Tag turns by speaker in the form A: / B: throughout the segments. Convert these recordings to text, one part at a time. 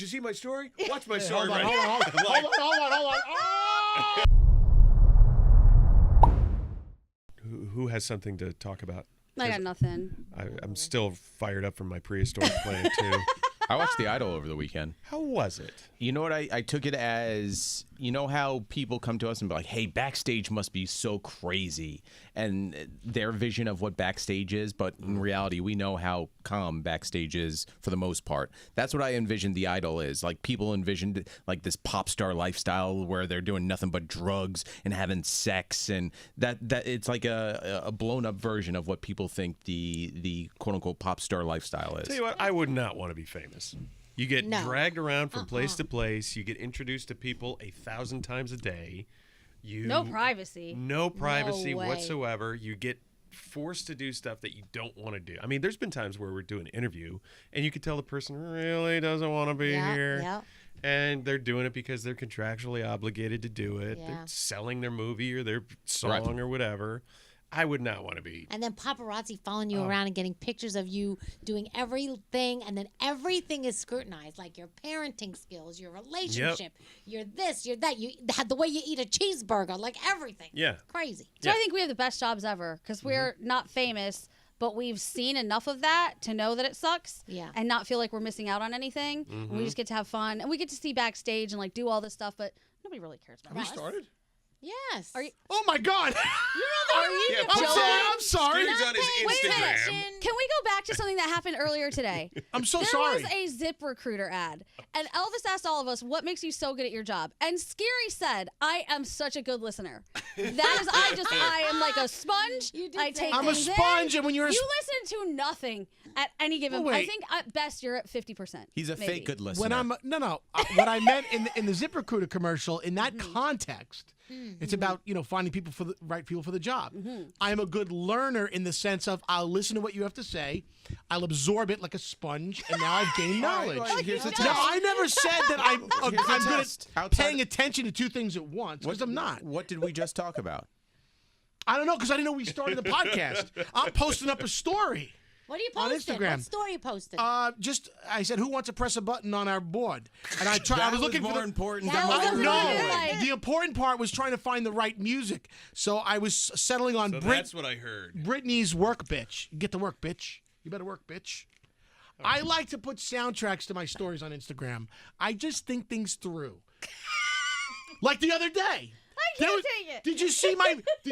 A: you see my story? Watch my story.
B: Hold on. Oh!
A: Who has something to talk about?
C: I got nothing.
A: I'm still fired up from my prehistoric planet, too.
D: I watched The Idol over the weekend.
A: How was it?
D: You know what? I took it as, you know how people come to us and be like, hey, backstage must be so crazy. And their vision of what backstage is, but in reality, we know how calm backstage is for the most part. That's what I envisioned The Idol is. Like, people envisioned like this pop star lifestyle where they're doing nothing but drugs and having sex. And that it's like a blown up version of what people think the quote unquote pop star lifestyle is.
A: Tell you what, I would not want to be famous. You get dragged around from place to place. You get introduced to people 1,000 times a day.
C: No privacy.
A: No privacy whatsoever. You get forced to do stuff that you don't want to do. I mean, there's been times where we're doing an interview, and you can tell the person really doesn't want to be here. Yeah. And they're doing it because they're contractually obligated to do it. Yeah. They're selling their movie or their song or whatever. I would not want to be.
E: And then paparazzi following you around and getting pictures of you doing everything, and then everything is scrutinized, like your parenting skills, your relationship, you're this, you're that, you the way you eat a cheeseburger, like everything.
A: Yeah.
E: Crazy.
C: So I think we have the best jobs ever because we're not famous, but we've seen enough of that to know that it sucks and not feel like we're missing out on anything. And we just get to have fun, and we get to see backstage and like do all this stuff, but nobody really cares about us.
B: Have we started?
E: Yes.
C: Are you?
B: Oh my God! I'm sorry.
A: Skeery's on his
C: Wait a minute.
A: Instagram.
C: Can we go back to something that happened earlier today?
B: I'm so sorry.
C: There was a ZipRecruiter ad, and Elvis asked all of us, what makes you so good at your job? And Skeery said, I am such a good listener. That is, I am like a sponge. I take
B: I'm a
C: things
B: sponge,
C: in.
B: and when you're
C: You listen to nothing at any given point. I think at best you're at 50%.
D: He's a fake good listener.
B: When I'm what I meant in the ZipRecruiter commercial, in that context, it's about finding people for the right people for the job. I'm a good learner in the sense of I'll listen to what you have to say, I'll absorb it like a sponge, and now I've gained knowledge. Now, I never said that I'm good at paying attention to two things at once, because I'm not.
D: What did we just talk about?
B: I don't know, because I didn't know we started the podcast. I'm posting up a story.
E: What are you posting?
B: On Instagram.
E: What story you posted?
B: I said, who wants to press a button on our board? And I was looking for
D: more important
E: That
D: than
E: was
D: my
B: the important part was trying to find the right music. So I was settling on
A: that's what I heard.
B: Britney's Work Bitch. Get to work, bitch. You better work, bitch. I like to put soundtracks to my stories on Instagram. I just think things through. Like the other day.
C: I can't take it.
B: Did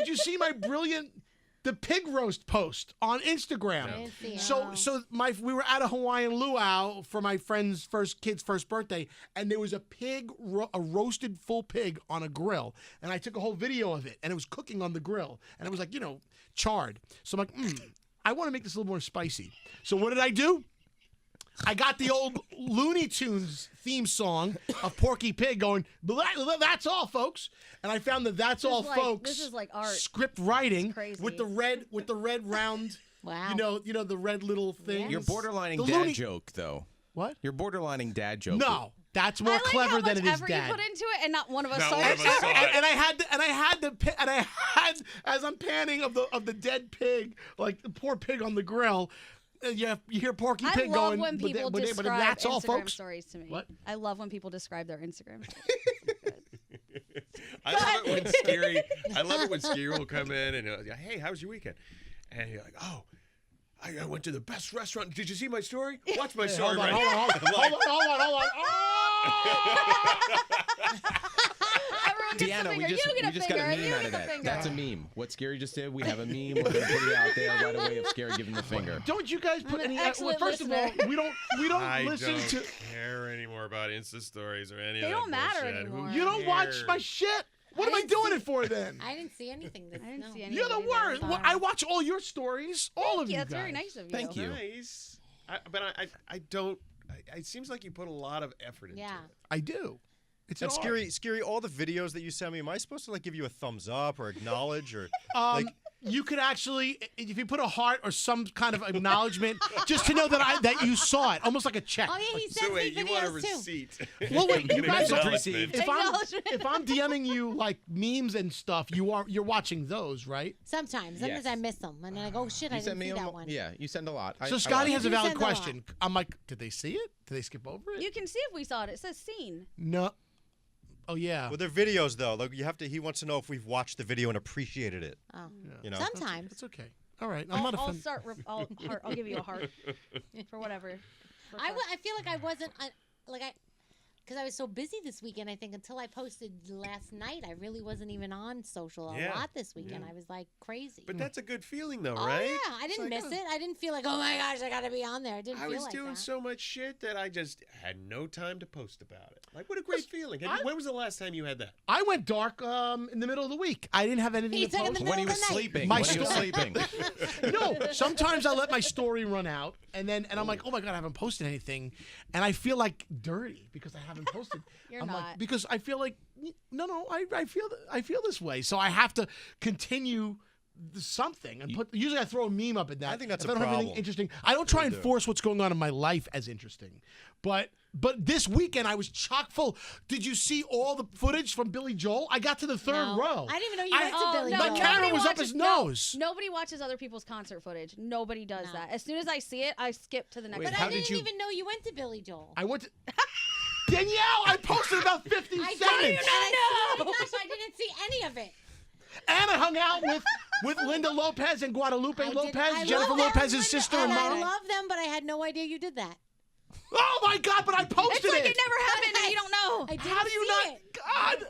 B: you see my brilliant the pig roast post on Instagram? So we were at a Hawaiian luau for my friend's kid's first birthday, and there was a roasted full pig on a grill, and I took a whole video of it, and it was cooking on the grill, and it was like charred. So I'm like, I want to make this a little more spicy. So what did I do? I got the old Looney Tunes theme song of Porky Pig going, that's all, folks. And I found That's all, folks.
C: This is like art.
B: Script writing with the red round.
E: Wow.
B: You know the red little thing.
D: You're borderlining dad joke, though.
B: What?
D: You're borderlining dad joke.
B: No. That's more clever than it is dad.
C: You put into it, and not one of us saw
A: it.
B: And I had as I'm panning of the dead pig, like the poor pig on the grill. You hear Porky Pig going.
C: I love when people describe
B: that's all,
C: Instagram
B: folks.
C: Stories to me.
B: What?
C: I love when people describe their Instagram stories.
A: I love it when Skeery will come in and hey, how was your weekend? And you're like, oh, I went to the best restaurant. Did you see my story? Watch my story.
B: Hold on.
D: Deanna, we just got a meme out of that. That's a meme. What Skeery just did, we have a meme. We're gonna put it out there right away of Skeery giving the finger.
B: Don't you guys put any? First of all, we don't listen to.
A: I don't care anymore about Insta stories or any of that.
C: They don't matter
A: bullshit.
C: anymore.
B: You don't watch my shit. What am I doing it for then?
E: I didn't see anything.
B: You're the worst. Well, I watch all your stories. All of you guys.
C: That's very nice of you.
D: Thank you.
A: Nice. But I don't. It seems like you put a lot of effort into it.
B: I do. It's
F: Skeery, all the videos that you send me, am I supposed to give you a thumbs up or acknowledge or
B: you could actually, if you put a heart or some kind of acknowledgement, just to know that you saw it, almost like a check.
E: Oh yeah, he sends
A: So wait,
E: me
A: you want a
E: videos too.
A: receipt?
B: Well, wait, you guys don't
A: Acknowledgement.
B: if I'm DMing you like memes and stuff, you're watching those, right?
E: Sometimes
D: Yes.
E: I miss them, and then I go, shit, I
D: You send
E: didn't
D: me
E: see
D: a
E: that one.
D: Yeah, you send a lot.
B: So
D: I
B: Scotty
D: like
B: has a
E: You
B: valid
E: send a lot.
B: question. I'm like, did they see it? Did they skip over it?
C: You can see if we saw it. It says seen.
B: No. Oh yeah.
F: Well, they're videos though. Like you have to. He wants to know if we've watched the video and appreciated it.
E: Oh.
F: You know.
E: Sometimes.
B: It's okay. All right. I'm not
C: I'll
B: offended.
C: start. I'll give you a heart for whatever.
E: I feel like I wasn't because I was so busy this weekend. I think until I posted last night, I really wasn't even on social a lot this weekend. I was like crazy.
A: But that's a good feeling, though,
E: oh
A: right?
E: yeah, I didn't miss it. I didn't feel like, oh my gosh, I got to be on there. I didn't
A: I
E: feel
A: was
E: like
A: doing
E: that.
A: so much shit that I just had no time to post about it. Like, what a great feeling. When was the last time you had that?
B: I went dark in the middle of the week. I didn't have anything
E: He
B: to
E: took in
B: post.
E: the
D: When he
E: middle
D: was
E: of the night.
D: sleeping.
B: My
D: When he was
B: story-
D: sleeping.
B: No, sometimes I let my story run out, and I'm like, oh my god, I haven't posted anything, and I feel like dirty because I haven't posted.
C: You're
B: I'm
C: not.
B: like, because I feel like no, I feel this way, so I have to continue something and put. Usually, I throw a meme up in that.
F: I think that's
B: if
F: a
B: I don't have anything
F: problem.
B: interesting. I don't try and force what's going on in my life as interesting, but this weekend I was chock full. Did you see all the footage from Billy Joel? I got to the third
E: No.
B: row.
E: I didn't even know you went to Billy
B: My
E: Joel.
B: camera
C: nobody
B: was up
C: watches-
B: his nose.
C: Nobody watches other people's concert footage. Nobody does
E: No.
C: that. As soon as I see it, I skip to the next.
D: Wait,
E: But
C: one.
D: how
E: I
D: did
E: didn't
D: you-
E: even know you went to Billy Joel.
B: I went to Danielle. I posted about 50
E: I
B: seconds.
E: didn't know. I didn't see any of it.
B: And I hung out with Linda Lopez and Guadalupe
E: I
B: Lopez, Jennifer
E: love them.
B: Lopez's sister
E: And
B: and
E: I
B: mom.
E: love them, but I had no idea you did that.
B: Oh my God! But I posted
C: It's like
B: it.
C: it never happened and you don't know.
E: I didn't
B: How do you
E: see
B: not?
E: it.
B: God,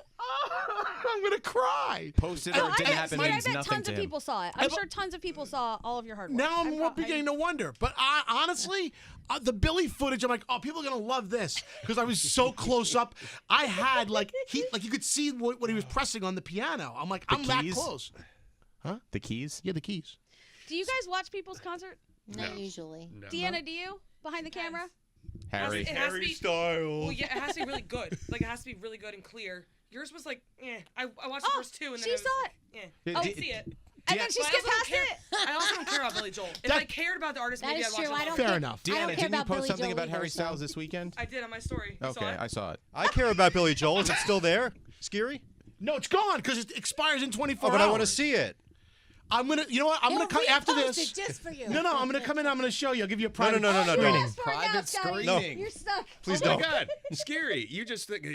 B: I'm gonna cry.
D: Posted or it didn't happen
C: I
D: means
C: bet
D: nothing
C: tons
D: to
C: of
D: him.
C: people saw it. I'm sure tons of people saw all of your hard work.
B: Now I'm beginning to wonder. But honestly, the Billy footage, I'm like, oh, people are gonna love this because I was so close up. I had you could see what he was pressing on the piano. I'm like, I'm that
D: keys?
B: close.
D: The keys?
B: Yeah, the keys.
C: Do you guys watch people's concert?
E: Not usually.
A: No.
C: Deanna, do you? Behind the camera?
D: Harry.
G: It has to be
F: Styles.
G: Well, yeah, it has to be really good. Like it has to be really good and clear. Yours was like, I watched the first two and then
C: she
G: it was,
C: saw it.
G: Yeah, I didn't see it.
C: And then she
G: But I
C: skipped
G: also don't
C: past
G: care-
C: it.
G: I also don't care about Billy Joel. If I cared about the artist,
E: That
G: maybe
E: is
G: I'd watch
E: true.
G: it.
E: I don't
B: Fair
E: care.
B: enough.
E: I don't
D: Deanna,
E: care
D: didn't you
E: about
D: post
E: Billy
D: something
E: Joel
D: about
E: either,
D: Harry
E: so-
D: Styles this weekend?
G: I did on my story. You saw
D: Okay,
G: it?
D: I saw it.
F: I care about Billy Joel. Is it still there, Skeery?
B: No, it's gone because it expires in 24
F: Oh,
B: hours.
F: but I want to see it.
B: I'm gonna. You know what? I'm
E: He'll
B: gonna come after
E: repost
B: this.
E: it just for you.
B: No, I'm gonna come in. I'm gonna show you. I'll give you a
F: No,
B: private.
F: no,
C: You're
F: don't.
C: asked for it now,
D: Private
C: Scotty.
D: screening.
C: You're stuck.
F: Please
A: Oh my
F: don't.
A: God, Scary! You just think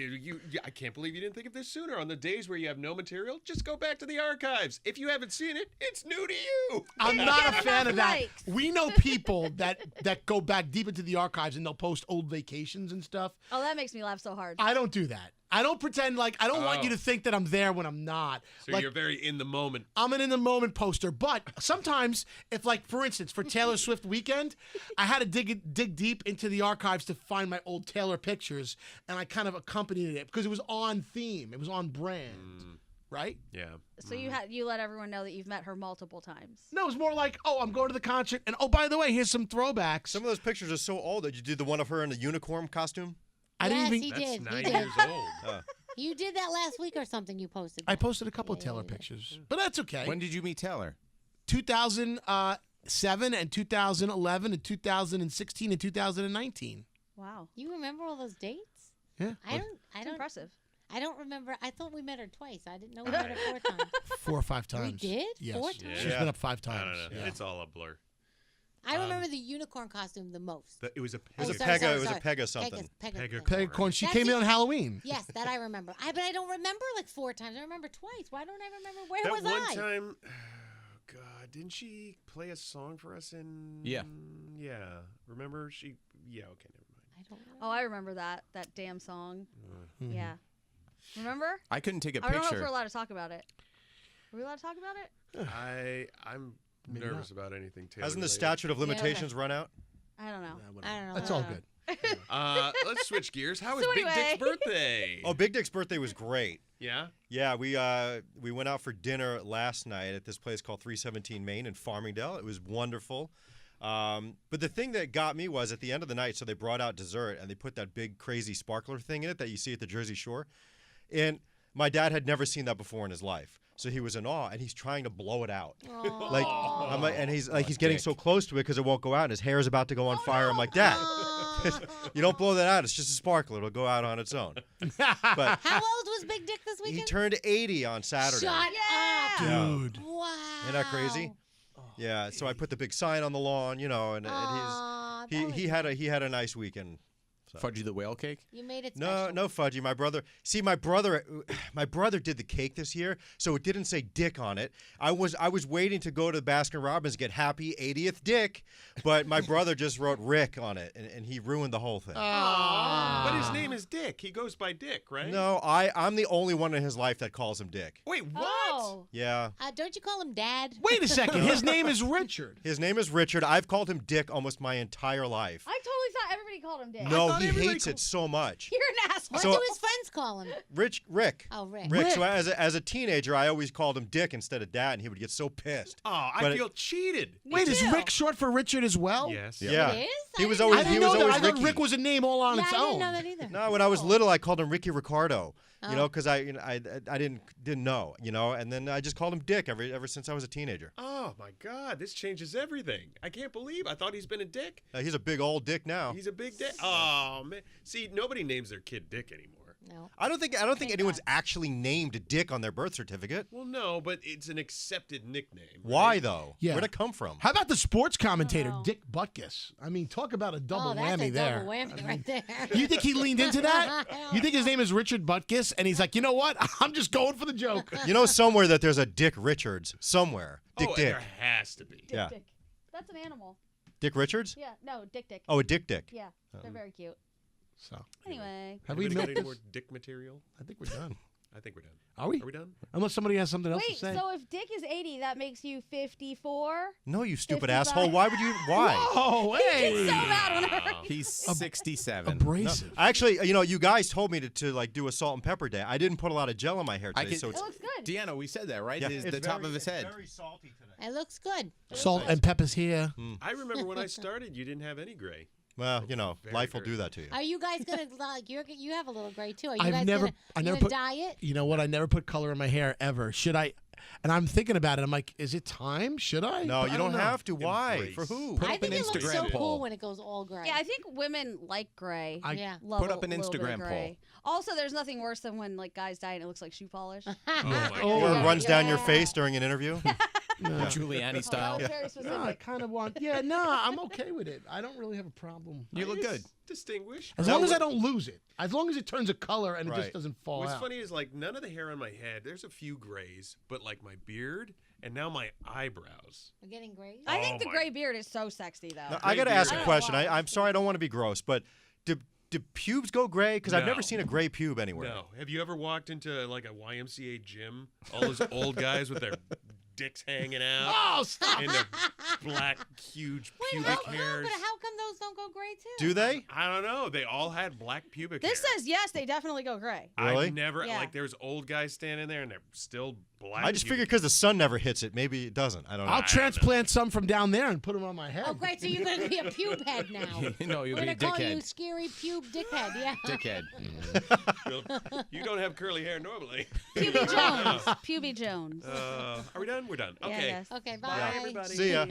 A: I can't believe you didn't think of this sooner. On the days where you have no material, just go back to the archives. If you haven't seen it, it's new to you.
B: I'm not a
C: get
B: fan
C: enough
B: of that.
C: likes.
B: We know people that go back deep into the archives and they'll post old vacations and stuff.
C: Oh, that makes me laugh so hard.
B: I don't do that. I don't pretend like I don't want you to think that I'm there when I'm not.
A: So
B: Like
A: you're very in the moment.
B: I'm an in the moment poster, but sometimes if like for instance for Taylor Swift weekend, I had to dig deep into the archives to find my old Taylor pictures and I kind of accompanied it because it was on theme. It was on brand. Right?
A: Yeah.
C: So you let everyone know that you've met her multiple times.
B: No, it was more like, oh, I'm going to the concert and oh, by the way, here's some throwbacks.
F: Some of those pictures are so old that you did the one of her in the unicorn costume.
B: I didn't
E: Yes,
B: even
E: he
A: That's
E: did.
A: 9
E: He did.
A: years old.
E: You did that last week or something. You posted.
B: I
E: that.
B: posted a couple of Taylor pictures. But that's okay.
D: When did you meet Taylor?
B: 2007 and 2011 and 2016 and 2019.
C: Wow.
E: You remember all those dates?
B: Yeah.
E: I
C: It's
E: don't.
C: impressive.
E: I don't remember. I thought we met her twice. I didn't know we met her 4 times.
B: 4 or 5 times.
E: did?
B: Yes.
E: 4 times?
B: She's been up 5 times.
A: I don't know.
B: Yeah.
A: It's all a blur.
E: I remember the unicorn costume the most.
A: It was a.
F: It was
E: Oh,
F: a
E: sorry,
F: Pega.
E: sorry,
F: It was a
E: sorry.
F: Pega something.
E: Pega.
B: Pegcorn. She
E: That's
B: came in
E: it.
B: on Halloween.
E: Yes, that I remember. But I don't remember like 4 times. I remember twice. Why don't I remember? Where
A: That
E: was
A: one
E: I?
A: time, oh God, didn't she play a song for us in?
D: Yeah.
A: Yeah. Remember she? Yeah. Okay. Never mind.
E: I don't remember.
C: Oh, I remember that damn song. Yeah. Remember?
D: I couldn't take a
C: I don't know if
D: picture.
C: we're allowed to talk about it. Are we allowed to talk about it?
A: I'm
B: Maybe
A: nervous about anything Taylor.
F: Hasn't the
A: related.
F: statute of limitations run out?
C: I don't know.
E: I don't know.
B: That's all good.
A: Let's switch gears. How was
C: So
A: Big Dick's
C: anyway.
A: birthday?
F: Oh, Big Dick's birthday was great.
A: Yeah.
F: Yeah, we went out for dinner last night at this place called 317 Main in Farmingdale. It was wonderful. But the thing that got me was at the end of the night, so they brought out dessert and they put that big crazy sparkler thing in it that you see at the Jersey Shore. And my dad had never seen that before in his life. So he was in awe, and he's trying to blow it out.
E: Aww.
F: And he's getting so close to it because it won't go out, and his hair is about to go on fire. I'm like, Dad, you don't blow that out. It's just a sparkler. It'll go out on its own. But
E: how old was Big Dick this weekend?
F: he turned 80 on Saturday.
E: Shut up,
B: dude.
E: Wow.
F: Isn't that crazy? Yeah. So I put the big sign on the lawn, and he had a nice weekend. So.
D: Fudgy the whale cake?
E: You made it special.
F: No fudgy. My brother did the cake this year, so it didn't say Dick on it. I was waiting to go to Baskin Robbins and get happy 80th Dick, but my brother just wrote Rick on it, and he ruined the whole thing.
A: But his name is Dick. He goes by Dick, right?
F: No, I'm the only one in his life that calls him Dick.
A: Wait, what?
E: Oh.
F: Yeah.
E: Don't you call him Dad?
B: Wait a second. His name is Richard.
F: His name is Richard. I've called him Dick almost my entire life.
C: I totally thought everybody called him Dick.
F: No, he hates it so much.
C: You're an asshole.
E: What
F: So-
E: do his friends call him?
F: Rick.
E: Oh, Rick.
F: Rick. So as a teenager, I always called him Dick instead of Dad, and he would get so pissed.
A: Oh,
F: But
A: I feel cheated.
B: Wait, is Rick short for Richard as well?
A: Yes.
F: Yeah.
E: It is?
F: He was
E: I
F: always
E: didn't
F: he
E: know
F: was
B: I
F: always
B: thought
F: Ricky.
B: Rick was a name all on its
E: I
B: own.
E: didn't know that either.
F: No, when I was little, I called him Ricky Ricardo.
E: Oh.
F: Because I didn't know, and then I just called him Dick ever since I was a teenager.
A: Oh my God, this changes everything. I can't believe. I thought he's been a dick.
F: He's a big old dick now.
A: He's a big dick. Oh man, see, nobody names their kid Dick anymore.
E: No.
F: I don't think anyone's actually named Dick on their birth certificate.
A: Well, no, but it's an accepted nickname.
F: Why
A: right?
F: though?
B: Yeah.
F: Where'd it come from?
B: How about the sports commentator,
C: Oh.
B: Dick Butkus? I mean, talk about a double
E: Oh, that's
B: whammy
E: a
B: there.
E: double whammy right there.
B: You think he leaned into that? You think his name is Richard Butkus? And he's like, you know what? I'm just going for the joke.
F: You know somewhere that there's a Dick Richards somewhere. Dick.
A: There has to be.
F: Yeah.
C: Dick. That's an animal.
F: Dick Richards?
C: Yeah. No, Dick.
F: Oh, a Dick.
C: Yeah. They're very cute.
B: So,
C: Anyway.
B: have we
A: Anybody got
B: milked
A: any more
B: this?
A: Dick material?
B: I think we're done.
A: I think we're done.
B: Are we?
A: Are we done?
B: Unless somebody has something else
C: Wait,
B: to say.
C: so if Dick is 80, that makes you 54?
F: No, you stupid
C: 55.
F: asshole. Why would you? Why?
B: Oh, hey.
C: He's so mad when I
D: He's 67.
B: Abrasive.
F: Actually, you guys told me to like do a salt and pepper day. I didn't put a lot of gel in my hair
D: I
F: today,
D: can-
F: so
C: It
F: it's
C: looks good.
D: Deanna, we said that, right?
F: yeah,
D: It's
F: it's
D: the top
F: very-
D: of his head.
F: It's very salty today.
E: It looks good.
B: Salt and pepper's here.
A: I remember when I started, you didn't have any gray.
F: Well,
A: Very,
F: life will
A: very
F: do that to you.
E: Are you guys gonna like? You have a little gray too. Are you
B: I've
E: guys
B: never-
E: gonna,
B: I
E: you
B: never
E: gonna
B: put-
E: dye it?
B: You know what? I never put color in my hair ever. Should I? And I'm thinking about it. I'm like, is it time? Should I?
F: No,
B: But
F: you
B: I
F: don't
B: know.
F: have to. Why?
A: Embrace.
F: For who?
D: Put
E: I
D: up an
E: think it looks so
D: Instagram
E: cool
D: poll.
E: when it goes all gray.
C: Yeah, I think women like gray.
E: Yeah.
C: Love
D: Put up an
C: a little bit of
D: Instagram
C: gray. Also, there's nothing worse than when like guys dye and it looks like shoe polish.
A: Oh my
B: Oh,
F: Or
A: God.
F: it runs down your
C: Yeah.
F: face during an interview.
D: Giuliani style.
C: That was very specific.
B: No, I kind of want. Yeah, no, I'm okay with it. I don't really have a problem.
D: You look good.
A: Distinguished.
B: As long as I don't lose it. As long as it turns a color and it
F: Right.
B: just doesn't fall
A: What's
B: out.
A: funny is like none of the hair on my head. There's a few grays, but like my beard and now my eyebrows.
E: We're getting gray.
C: I think
A: Oh
C: the
A: my-
C: gray beard is so sexy though.
F: Now, I got to ask a
C: beard.
F: question.
C: I don't know why.
F: I'm sorry, I don't want to be gross, but do pubes go gray? Because I've never
A: No.
F: seen a gray pube anywhere.
A: No. Have you ever walked into like a YMCA gym? All those old guys with their dicks hanging out
B: Oh, stop!
A: and their black, huge
E: Wait,
A: pubic
E: how
A: hairs.
E: come those don't go gray too?
F: Do they?
A: I don't know. They all had black pubic
C: This
A: hair.
C: says yes, they definitely go gray.
F: Really?
A: I've never
C: Yeah.
A: like there's old guys standing there and they're still black.
F: I just
A: pubic
F: figured because the sun never hits it, maybe it doesn't. I don't know.
B: I'll transplant some from down there and put them on my head.
E: Oh, great! So you're gonna be a pube head now.
D: No, you'll
E: We're
D: be a
E: gonna call you
D: dickhead.
E: Skeery Pube Dickhead. Yeah.
D: Dickhead.
A: Well, you don't have curly hair normally.
C: Puby Jones. Puby Jones.
A: Are we done? We're done.
C: Yeah,
A: Okay.
C: yes.
E: Okay. Bye.
A: Bye, everybody.
F: See ya.